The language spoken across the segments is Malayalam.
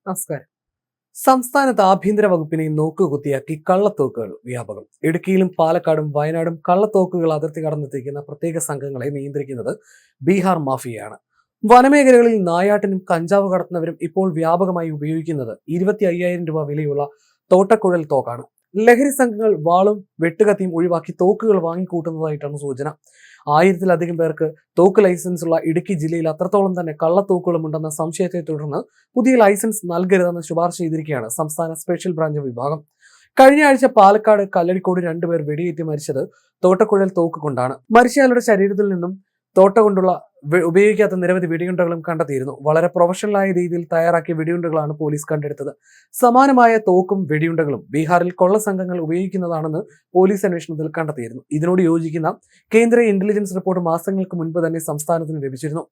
നമസ്കാരം. സംസ്ഥാനത്ത് ആഭ്യന്തര വകുപ്പിനെ നോക്കുകുത്തിയാക്കി കള്ളത്തോക്കുകൾ വ്യാപകം. ഇടുക്കിയിലും പാലക്കാടും വയനാടും കള്ളത്തോക്കുകൾ അതിർത്തി കടന്നെത്തിക്കുന്ന പ്രത്യേക സംഘങ്ങളെ നിയന്ത്രിക്കുന്നത് ബീഹാർ മാഫിയയാണ്. വനമേഖലകളിൽ നായാട്ടിനും കഞ്ചാവ് കടത്തുന്നവരും ഇപ്പോൾ വ്യാപകമായി ഉപയോഗിക്കുന്നത് 25,000 രൂപ വിലയുള്ള തോട്ടക്കുഴൽ തോക്കാണ്. ലഹരി സംഘങ്ങൾ വാളും വെട്ടുകത്തിയും ഒഴിവാക്കി തോക്കുകൾ വാങ്ങിക്കൂട്ടുന്നതായിട്ടാണ് സൂചന. 1000-ലധികം പേർക്ക് തോക്ക് ലൈസൻസ് ഉള്ള ഇടുക്കി ജില്ലയിൽ അത്രത്തോളം തന്നെ കള്ളത്തോക്കുകളും ഉണ്ടെന്ന സംശയത്തെ തുടർന്ന് പുതിയ ലൈസൻസ് നൽകരുതെന്ന് ശുപാർശ ചെയ്തിരിക്കുകയാണ് സംസ്ഥാന സ്പെഷ്യൽ ബ്രാഞ്ച് വിഭാഗം. കഴിഞ്ഞ ആഴ്ച പാലക്കാട് കല്ലടിക്കോട് 2 പേർ വെടിയേറ്റ് മരിച്ചത് തോട്ടക്കുഴൽ തോക്ക് കൊണ്ടാണ്. മരിച്ചയാളുടെ ശരീരത്തിൽ നിന്നും തോട്ട കൊണ്ടുള്ള ഉപയോഗിക്കാത്ത നിരവധി വെടിയുണ്ടകളും കണ്ടെത്തിയിരുന്നു. വളരെ പ്രൊഫഷണലായ രീതിയിൽ തയ്യാറാക്കിയ വെടിയുണ്ടകളാണ് പോലീസ് കണ്ടെടുത്തത്. സമാനമായ തോക്കും വെടിയുണ്ടകളും ബീഹാറിൽ കൊള്ള സംഘങ്ങൾ ഉപയോഗിക്കുന്നതാണെന്ന് പോലീസ് അന്വേഷണത്തിൽ കണ്ടെത്തിയിരുന്നു. ഇതിനോട് യോജിക്കുന്ന കേന്ദ്ര ഇന്റലിജൻസ് റിപ്പോർട്ട് മാസങ്ങൾക്ക് മുൻപ് തന്നെ സംസ്ഥാനത്തിന് ലഭിച്ചിരുന്നു.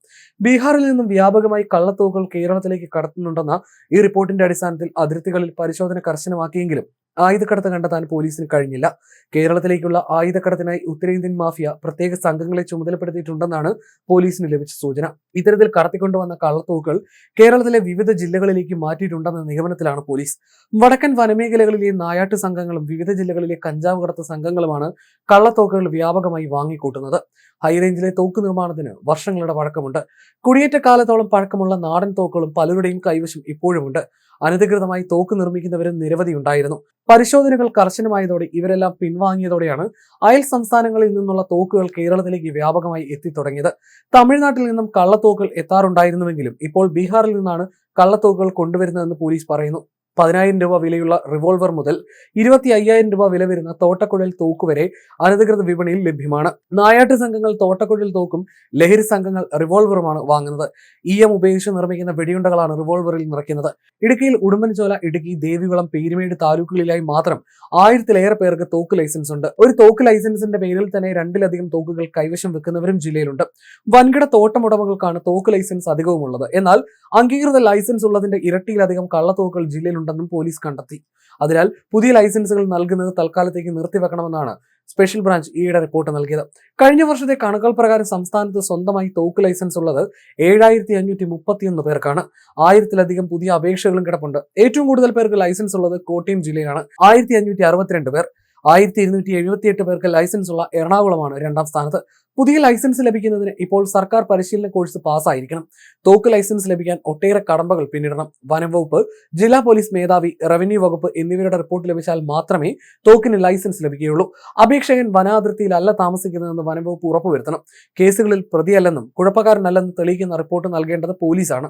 ബീഹാറിൽ നിന്നും വ്യാപകമായി കള്ളത്തോക്കുകൾ കേരളത്തിലേക്ക് കടത്തുന്നുണ്ടെന്ന ഈ റിപ്പോർട്ടിന്റെ അടിസ്ഥാനത്തിൽ അതിർത്തികളിൽ പരിശോധന കർശനമാക്കിയെങ്കിലും ആയുധക്കടത്ത് കണ്ടെത്താൻ പോലീസിന് കഴിഞ്ഞില്ല. കേരളത്തിലേക്കുള്ള ആയുധക്കടത്തിനായി ഉത്തരേന്ത്യൻ മാഫിയ പ്രത്യേക സംഘങ്ങളെ ചുമതലപ്പെടുത്തിയിട്ടുണ്ടെന്നാണ് പോലീസിന് ലഭിച്ച സൂചന. ഇത്തരത്തിൽ കടത്തിക്കൊണ്ടുവന്ന കള്ളത്തോക്കുകൾ കേരളത്തിലെ വിവിധ ജില്ലകളിലേക്ക് മാറ്റിയിട്ടുണ്ടെന്ന നിഗമനത്തിലാണ് പോലീസ്. വടക്കൻ വനമേഖലകളിലെ നായാട്ട് സംഘങ്ങളും വിവിധ ജില്ലകളിലെ കഞ്ചാവ് കടത്ത് സംഘങ്ങളുമാണ് കള്ളത്തോക്കുകൾ വ്യാപകമായി വാങ്ങിക്കൂട്ടുന്നത്. ഹൈറേഞ്ചിലെ തോക്ക് നിർമ്മാണത്തിന് വർഷങ്ങളുടെ പഴക്കമുണ്ട്. കുടിയേറ്റ കാലത്തോളം പഴക്കമുള്ള നാടൻ തോക്കുകളും പലരുടെയും കൈവശം ഇപ്പോഴുമുണ്ട്. അനധികൃതമായി തോക്ക് നിർമ്മിക്കുന്നവരും നിരവധി ഉണ്ടായിരുന്നു. പരിശോധനകൾ കർശനമായതോടെ ഇവരെല്ലാം പിൻവാങ്ങിയതോടെയാണ് അയൽ സംസ്ഥാനങ്ങളിൽ നിന്നുള്ള തോക്കുകൾ കേരളത്തിലേക്ക് വ്യാപകമായി എത്തിത്തുടങ്ങിയത്. തമിഴ്നാട്ടിൽ നിന്നും കള്ളത്തോക്കുകൾ എത്താറുണ്ടായിരുന്നുവെങ്കിലും ഇപ്പോൾ ബീഹാറിൽ നിന്നാണ് കള്ളത്തോക്കുകൾ കൊണ്ടുവരുന്നതെന്ന് പോലീസ് പറയുന്നു. 10,000 രൂപ വിലയുള്ള റിവോൾവർ മുതൽ 25,000 രൂപ വില വരുന്ന തോട്ടക്കുഴൽ തോക്ക് വരെ അനധികൃത വിപണിയിൽ ലഭ്യമാണ്. നായാട്ട് സംഘങ്ങൾ തോട്ടക്കുഴൽ തോക്കും ലഹരി സംഘങ്ങൾ റിവോൾവറുമാണ് വാങ്ങുന്നത്. ഈയം ഉപയോഗിച്ച് നിർമ്മിക്കുന്ന വെടിയുണ്ടകളാണ് റിവോൾവറിൽ നിറയ്ക്കുന്നത്. ഇടുക്കിയിൽ ഉടുമ്പൻചോല, ഇടുക്കി, ദേവികുളം, പീരുമേട് താലൂക്കുകളിലായി മാത്രം 1000-ലേറെ പേർക്ക് തോക്ക് ലൈസൻസ് ഉണ്ട്. ഒരു തോക്ക് ലൈസൻസിന്റെ പേരിൽ തന്നെ 2-ലധികം തോക്കുകൾ കൈവശം വെക്കുന്നവരും ജില്ലയിലുണ്ട്. വൻകിട തോട്ടമുടമകൾക്കാണ് തോക്ക് ലൈസൻസ് അധികവുമുള്ളത്. എന്നാൽ അംഗീകൃത ലൈസൻസ് ഉള്ളതിന്റെ ഇരട്ടിയിലധികം കള്ളത്തോക്കുകൾ ജില്ലയിൽ ുണ്ടെന്നും പോലീസ് കണ്ടെത്തി. അതിനാൽ പുതിയ ലൈസൻസുകൾ നൽകുന്നത് തൽക്കാലത്തേക്ക് നിർത്തിവെക്കണമെന്നാണ് സ്പെഷ്യൽ ബ്രാഞ്ച് ഈയിടെ റിപ്പോർട്ട് നൽകിയത്. കഴിഞ്ഞ വർഷത്തെ കണക്കുകൾ പ്രകാരം സംസ്ഥാനത്ത് സ്വന്തമായി തോക്ക് ലൈസൻസ് ഉള്ളത് 7,531 പേർക്കാണ്. 1000-ലധികം പുതിയ അപേക്ഷകളും കിടപ്പുണ്ട്. ഏറ്റവും കൂടുതൽ പേർക്ക് ലൈസൻസ് ഉള്ളത് കോട്ടയം ജില്ലയിലാണ്. 1,562 പേർ. 1,278 പേർക്ക് ലൈസൻസ് ഉള്ള എറണാകുളമാണ് 2ാം സ്ഥാനത്ത്. പുതിയ ലൈസൻസ് ലഭിക്കുന്നതിന് ഇപ്പോൾ സർക്കാർ പരിശീലന കോഴ്സ് പാസ്സായിരിക്കണം. തോക്ക് ലൈസൻസ് ലഭിക്കാൻ ഒട്ടേറെ കടമ്പകൾ പിന്നിടണം. വനം വകുപ്പ്, ജില്ലാ പോലീസ് മേധാവി, റവന്യൂ വകുപ്പ് എന്നിവരുടെ റിപ്പോർട്ട് ലഭിച്ചാൽ മാത്രമേ തോക്കിന് ലൈസൻസ് ലഭിക്കുകയുള്ളൂ. അപേക്ഷകൻ വനാതിർത്തിയിലല്ല താമസിക്കുന്നതെന്ന് വനം വകുപ്പ് ഉറപ്പുവരുത്തണം. കേസുകളിൽ പ്രതിയല്ലെന്നും കുഴപ്പക്കാരനല്ലെന്നും തെളിയിക്കുന്ന റിപ്പോർട്ട് നൽകേണ്ടത് പോലീസാണ്.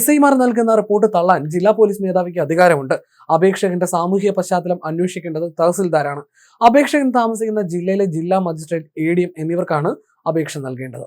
SIമാർ നൽകുന്ന റിപ്പോർട്ട് തള്ളാൻ ജില്ലാ പോലീസ് മേധാവിക്ക് അധികാരമുണ്ട്. അപേക്ഷകന്റെ സാമൂഹിക പശ്ചാത്തലം അന്വേഷിക്കേണ്ടത് തഹസിൽദാരാണ്. അപേക്ഷകൻ താമസിക്കുന്ന ജില്ലയിലെ ജില്ലാ മജിസ്ട്രേറ്റ്, ADM എന്നിവർക്കാണ് അപേക്ഷ നൽകേണ്ടത്.